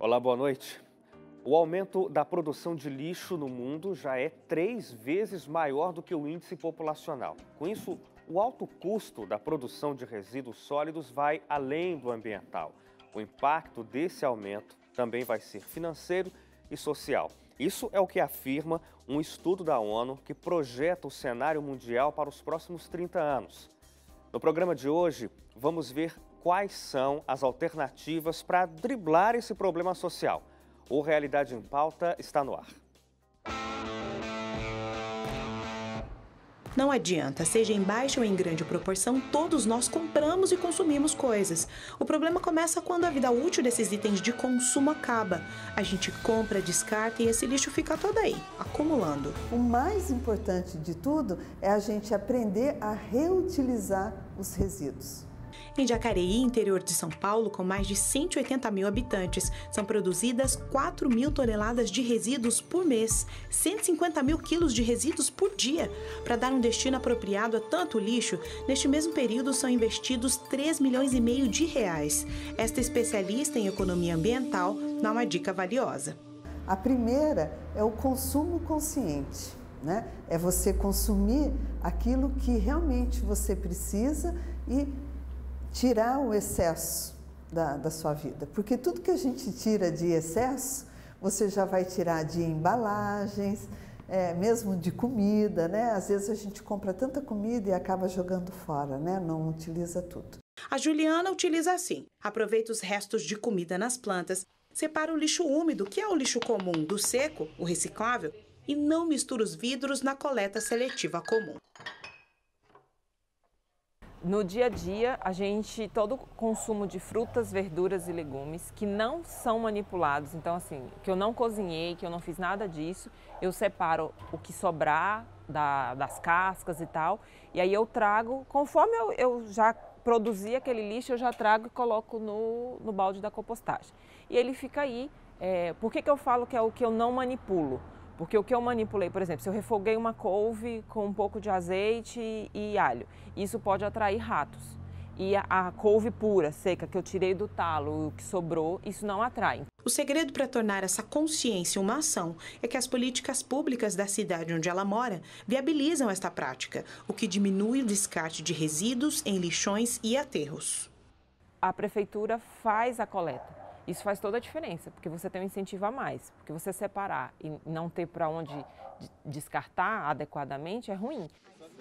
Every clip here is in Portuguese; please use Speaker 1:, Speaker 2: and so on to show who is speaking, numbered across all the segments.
Speaker 1: Olá, boa noite. O aumento da produção de lixo no mundo já é 3 vezes maior do que o índice populacional. Com isso, o alto custo da produção de resíduos sólidos vai além do ambiental. O impacto desse aumento também vai ser financeiro e social. Isso é o que afirma um estudo da ONU que projeta o cenário mundial para os próximos 30 anos. No programa de hoje, vamos ver quais são as alternativas para driblar esse problema social. O Realidade em Pauta está no ar.
Speaker 2: Não adianta, seja em baixa ou em grande proporção, todos nós compramos e consumimos coisas. O problema começa quando a vida útil desses itens de consumo acaba. A gente compra, descarta e esse lixo fica todo aí, acumulando.
Speaker 3: O mais importante de tudo é a gente aprender a reutilizar os resíduos.
Speaker 2: Em Jacareí, interior de São Paulo, com mais de 180 mil habitantes, são produzidas 4 mil toneladas de resíduos por mês, 150 mil quilos de resíduos por dia. Para dar um destino apropriado a tanto lixo, neste mesmo período são investidos 3,5 milhões de reais. Esta especialista em economia ambiental dá uma dica valiosa.
Speaker 3: A primeira é o consumo consciente, né? É você consumir aquilo que realmente você precisa e tirar o excesso da sua vida, porque tudo que a gente tira de excesso, você já vai tirar de embalagens, mesmo de comida, né? Às vezes a gente compra tanta comida e acaba jogando fora, né? Não utiliza tudo.
Speaker 2: A Juliana utiliza assim: aproveita os restos de comida nas plantas, separa o lixo úmido, que é o lixo comum, do seco, o reciclável, e não mistura os vidros na coleta seletiva comum.
Speaker 4: No dia a dia, todo o consumo de frutas, verduras e legumes que não são manipulados, então assim, que eu não cozinhei, que eu não fiz nada disso, eu separo o que sobrar das cascas e tal, e aí eu trago, conforme eu já produzi aquele lixo, eu já trago e coloco no balde da compostagem. E ele fica aí. Por que eu falo que é o que eu não manipulo? Porque o que eu manipulei, por exemplo, se eu refoguei uma couve com um pouco de azeite e alho, isso pode atrair ratos. E a couve pura, seca, que eu tirei do talo, o que sobrou, isso não atrai.
Speaker 2: O segredo para tornar essa consciência uma ação é que as políticas públicas da cidade onde ela mora viabilizam esta prática, o que diminui o descarte de resíduos em lixões e aterros.
Speaker 4: A prefeitura faz a coleta. Isso faz toda a diferença, porque você tem um incentivo a mais. Porque você separar e não ter para onde descartar adequadamente é ruim.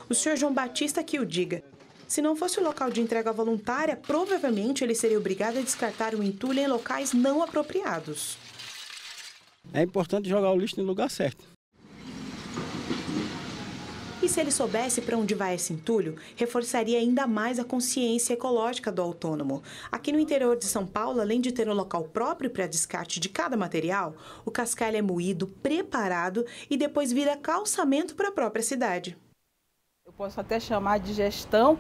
Speaker 2: O senhor João Batista que o diga. Se não fosse o local de entrega voluntária, provavelmente ele seria obrigado a descartar o entulho em locais não apropriados.
Speaker 5: É importante jogar o lixo no lugar certo.
Speaker 2: E se ele soubesse para onde vai esse entulho, reforçaria ainda mais a consciência ecológica do autônomo. Aqui no interior de São Paulo, além de ter um local próprio para descarte de cada material, o cascalho é moído, preparado e depois vira calçamento para a própria cidade.
Speaker 6: Eu posso até chamar de gestão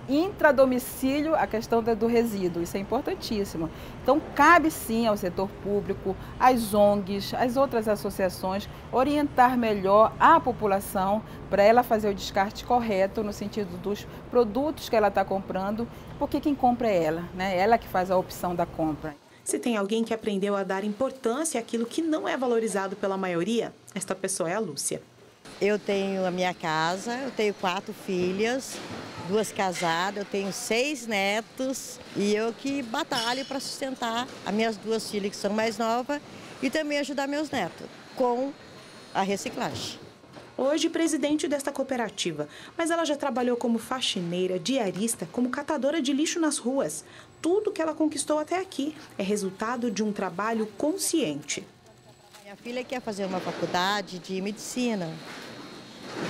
Speaker 6: intradomicílio a questão do resíduo, isso é importantíssimo. Então, cabe sim ao setor público, às ONGs, às outras associações, orientar melhor a população para ela fazer o descarte correto no sentido dos produtos que ela está comprando, porque quem compra é ela, né? Ela que faz a opção da compra.
Speaker 2: Se tem alguém que aprendeu a dar importância àquilo que não é valorizado pela maioria, esta pessoa é a Lúcia.
Speaker 7: Eu tenho a minha casa, eu tenho 4 filhas, 2 casadas, eu tenho 6 netos e eu que batalho para sustentar as minhas 2 filhas que são mais novas e também ajudar meus netos com a reciclagem.
Speaker 2: Hoje, presidente desta cooperativa, mas ela já trabalhou como faxineira, diarista, como catadora de lixo nas ruas. Tudo que ela conquistou até aqui é resultado de um trabalho consciente.
Speaker 7: Minha filha quer fazer uma faculdade de medicina.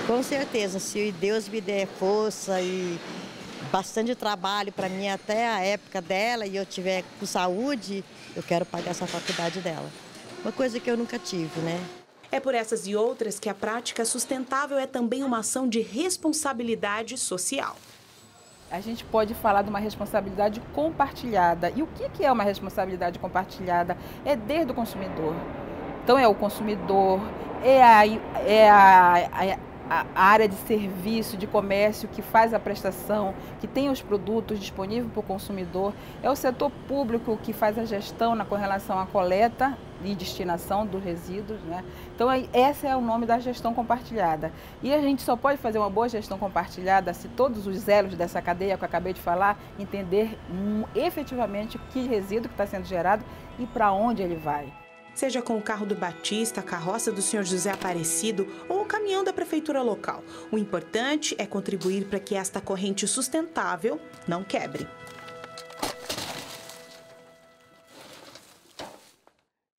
Speaker 7: Com certeza, se Deus me der força e bastante trabalho para mim até a época dela e eu tiver com saúde, eu quero pagar essa faculdade dela. Uma coisa que eu nunca tive, né?
Speaker 2: É por essas e outras que a prática sustentável é também uma ação de responsabilidade social.
Speaker 6: A gente pode falar de uma responsabilidade compartilhada. E o que é uma responsabilidade compartilhada? É desde o consumidor. Então é o consumidor, a área de serviço, de comércio, que faz a prestação, que tem os produtos disponíveis para o consumidor. É o setor público que faz a gestão com relação à coleta e destinação dos resíduos, né? Então, esse é o nome da gestão compartilhada. E a gente só pode fazer uma boa gestão compartilhada se todos os elos dessa cadeia que eu acabei de falar entender efetivamente que resíduo que está sendo gerado e para onde ele vai.
Speaker 2: Seja com o carro do Batista, a carroça do Sr. José Aparecido ou o caminhão da prefeitura local. O importante é contribuir para que esta corrente sustentável não quebre.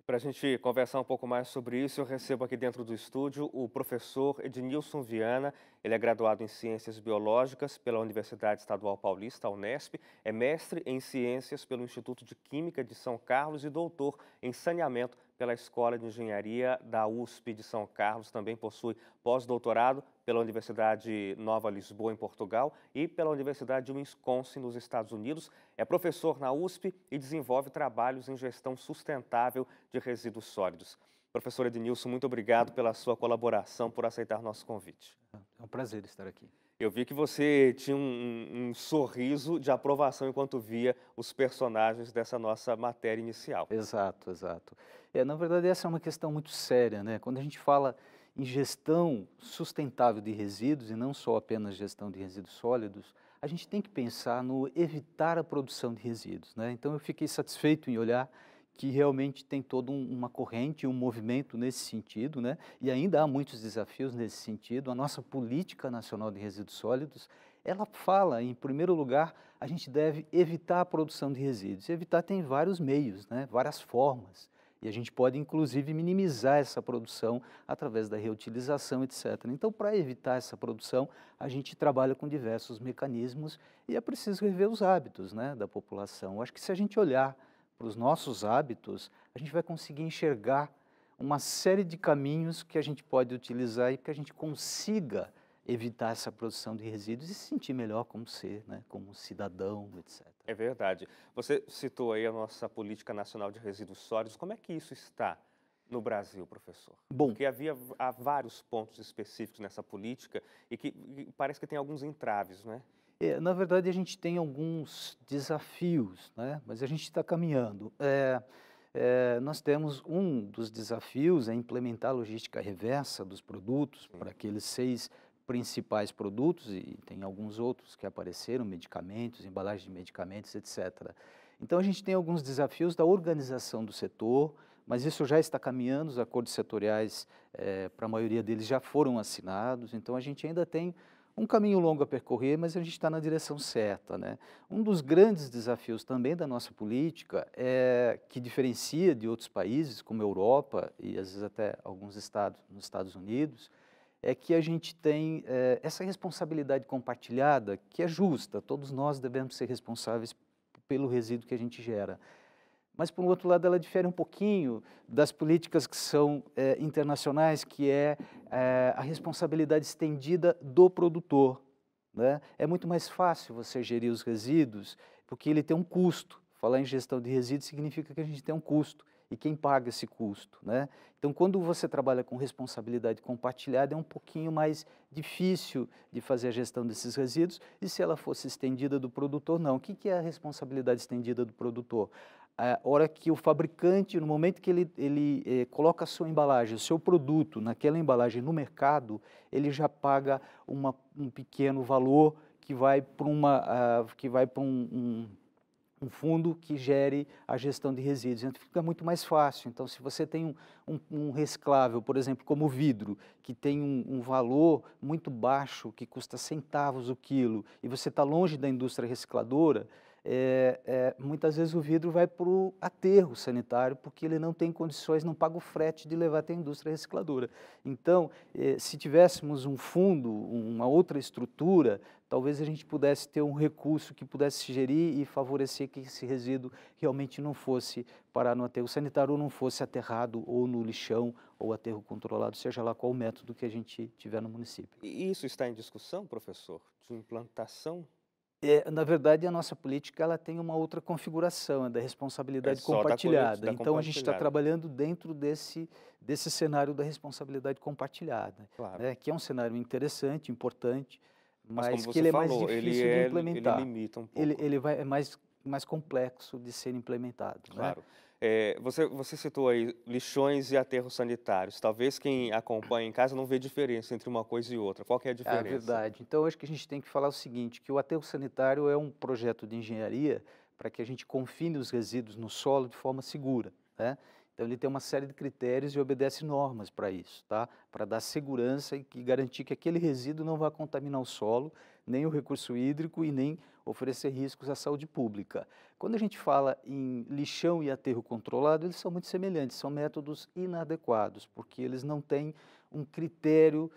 Speaker 1: Para a gente conversar um pouco mais sobre isso, eu recebo aqui dentro do estúdio o professor Ednilson Viana. Ele é graduado em Ciências Biológicas pela Universidade Estadual Paulista, a Unesp, é mestre em Ciências pelo Instituto de Química de São Carlos e doutor em Saneamento pela Escola de Engenharia da USP de São Carlos. Também possui pós-doutorado pela Universidade Nova Lisboa, em Portugal, e pela Universidade de Wisconsin, nos Estados Unidos. É professor na USP e desenvolve trabalhos em gestão sustentável de resíduos sólidos. Professor Ednilson, muito obrigado pela sua colaboração, por aceitar nosso convite.
Speaker 8: É um prazer estar aqui.
Speaker 1: Eu vi que você tinha um sorriso de aprovação enquanto via os personagens dessa nossa matéria inicial.
Speaker 8: Exato, exato. Na verdade, essa é uma questão muito séria, né? Quando a gente fala em gestão sustentável de resíduos, e não só apenas gestão de resíduos sólidos, a gente tem que pensar no evitar a produção de resíduos, né? Então, eu fiquei satisfeito em olhar que realmente tem toda uma corrente, um movimento nesse sentido, né? E ainda há muitos desafios nesse sentido. A nossa política nacional de resíduos sólidos, ela fala, em primeiro lugar, a gente deve evitar a produção de resíduos. Evitar tem vários meios, né? Várias formas. E a gente pode, inclusive, minimizar essa produção através da reutilização, etc. Então, para evitar essa produção, a gente trabalha com diversos mecanismos e é preciso rever os hábitos, né, da população. Eu acho que se a gente olhar para os nossos hábitos, a gente vai conseguir enxergar uma série de caminhos que a gente pode utilizar e que a gente consiga evitar essa produção de resíduos e se sentir melhor como ser, né, como cidadão, etc.
Speaker 1: É verdade. Você citou aí a nossa Política Nacional de Resíduos Sólidos. Como é que isso está no Brasil, professor?
Speaker 8: Bom,
Speaker 1: porque há vários pontos específicos nessa política e que parece que tem alguns entraves, né?
Speaker 8: Na verdade, a gente tem alguns desafios, né? Mas a gente está caminhando. Nós temos um dos desafios é implementar a logística reversa dos produtos para aqueles 6 principais produtos, e tem alguns outros que apareceram, medicamentos, embalagem de medicamentos, etc. Então, a gente tem alguns desafios da organização do setor, mas isso já está caminhando, os acordos setoriais, para a maioria deles, já foram assinados, então a gente ainda tem um caminho longo a percorrer, mas a gente está na direção certa, né? Um dos grandes desafios também da nossa política, que diferencia de outros países, como a Europa e às vezes até alguns estados nos Estados Unidos, é que a gente tem essa responsabilidade compartilhada, que é justa, todos nós devemos ser responsáveis pelo resíduo que a gente gera. Mas, por um outro lado, ela difere um pouquinho das políticas que são internacionais, que é a responsabilidade estendida do produtor, né? É muito mais fácil você gerir os resíduos, porque ele tem um custo. Falar em gestão de resíduos significa que a gente tem um custo. E quem paga esse custo, né? Então, quando você trabalha com responsabilidade compartilhada, é um pouquinho mais difícil de fazer a gestão desses resíduos, e se ela fosse estendida do produtor, não. O que é a responsabilidade estendida do produtor? A hora que o fabricante, no momento que ele coloca a sua embalagem, o seu produto naquela embalagem no mercado, ele já paga um pequeno valor que vai para um fundo que gere a gestão de resíduos. Então, fica muito mais fácil. Então, se você tem um reciclável, por exemplo, como o vidro, que tem um valor muito baixo, que custa centavos o quilo, e você está longe da indústria recicladora, muitas vezes o vidro vai para o aterro sanitário, porque ele não tem condições, não paga o frete de levar até a indústria recicladora. Então, se tivéssemos um fundo, uma outra estrutura, talvez a gente pudesse ter um recurso que pudesse gerir e favorecer que esse resíduo realmente não fosse parar no aterro sanitário, ou não fosse aterrado, ou no lixão, ou aterro controlado, seja lá qual o método que a gente tiver no município.
Speaker 1: E isso está em discussão, professor, de implantação
Speaker 8: Na verdade, a nossa política ela tem uma outra configuração, é da responsabilidade
Speaker 1: só
Speaker 8: compartilhada.
Speaker 1: da
Speaker 8: Então, a gente está
Speaker 1: compartilhada.
Speaker 8: trabalhando dentro desse cenário da responsabilidade compartilhada,
Speaker 1: Claro.
Speaker 8: né, que é um cenário interessante, importante,
Speaker 1: Mas
Speaker 8: mas
Speaker 1: como
Speaker 8: que
Speaker 1: você
Speaker 8: ele é mais
Speaker 1: falou,
Speaker 8: difícil de implementar.
Speaker 1: ele limita um pouco.
Speaker 8: É mais complexo de ser implementado.
Speaker 1: Claro. Você citou aí lixões e aterros sanitários. Talvez quem acompanha em casa não vê diferença entre uma coisa e outra. Qual que é a
Speaker 8: É
Speaker 1: diferença?
Speaker 8: verdade. Então, acho que a gente tem que falar o seguinte, que o aterro sanitário é um projeto de engenharia para que a gente confine os resíduos no solo de forma segura, né? Então, ele tem uma série de critérios e obedece normas para isso, tá? Para dar segurança e garantir que aquele resíduo não vai contaminar o solo, nem o recurso hídrico e nem oferecer riscos à saúde pública. Quando a gente fala em lixão e aterro controlado, eles são muito semelhantes, são métodos inadequados, porque eles não têm um critério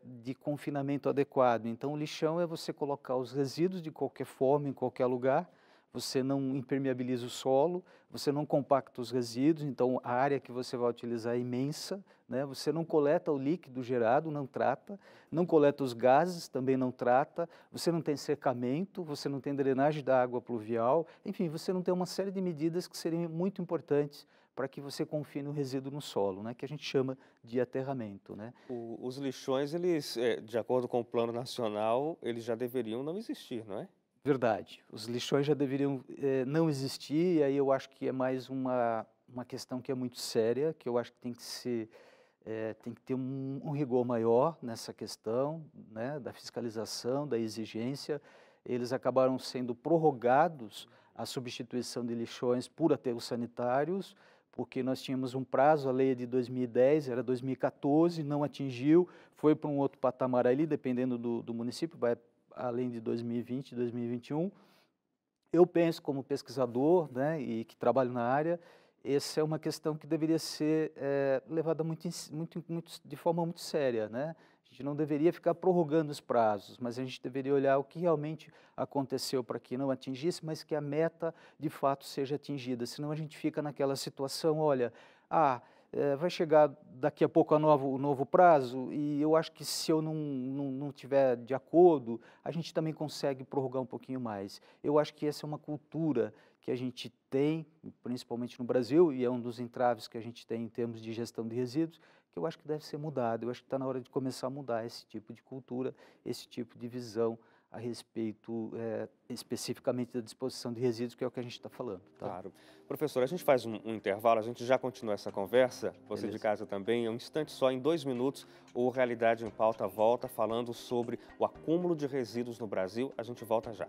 Speaker 8: de confinamento adequado. Então, o lixão é você colocar os resíduos de qualquer forma, em qualquer lugar, você não impermeabiliza o solo, você não compacta os resíduos, então a área que você vai utilizar é imensa, né? Você não coleta o líquido gerado, não trata, não coleta os gases, também não trata, você não tem secamento, você não tem drenagem da água pluvial, enfim, você não tem uma série de medidas que seriam muito importantes para que você confine o resíduo no solo, né? Que a gente chama de aterramento, né?
Speaker 1: Os lixões, eles, de acordo com o Plano Nacional, eles já deveriam não existir, não é?
Speaker 8: Verdade. Os lixões já deveriam não existir, e aí eu acho que é mais uma questão que é muito séria, que eu acho que tem que ter um rigor maior nessa questão, né, da fiscalização, da exigência. Eles acabaram sendo prorrogados a substituição de lixões por aterros sanitários, porque nós tínhamos um prazo, a lei é de 2010, era 2014, não atingiu, foi para um outro patamar ali, dependendo do município, vai além de 2020, 2021. Eu penso como pesquisador, né, e que trabalho na área, essa é uma questão que deveria ser levada de forma muito séria, né? A gente não deveria ficar prorrogando os prazos, mas a gente deveria olhar o que realmente aconteceu para que não atingisse, mas que a meta de fato seja atingida, senão a gente fica naquela situação, olha, vai chegar daqui a pouco o novo prazo e eu acho que se eu não tiver de acordo, a gente também consegue prorrogar um pouquinho mais. Eu acho que essa é uma cultura que a gente tem, principalmente no Brasil, e é um dos entraves que a gente tem em termos de gestão de resíduos, que eu acho que deve ser mudado. Eu acho que está na hora de começar a mudar esse tipo de cultura, esse tipo de visão a respeito especificamente da disposição de resíduos, que é o que a gente está falando. Tá?
Speaker 1: Claro. Professor, a gente faz um intervalo, a gente já continua essa conversa, você
Speaker 8: Beleza.
Speaker 1: de casa também, um instante só, em 2 minutos, o Realidade em Pauta volta falando sobre o acúmulo de resíduos no Brasil. A gente volta já.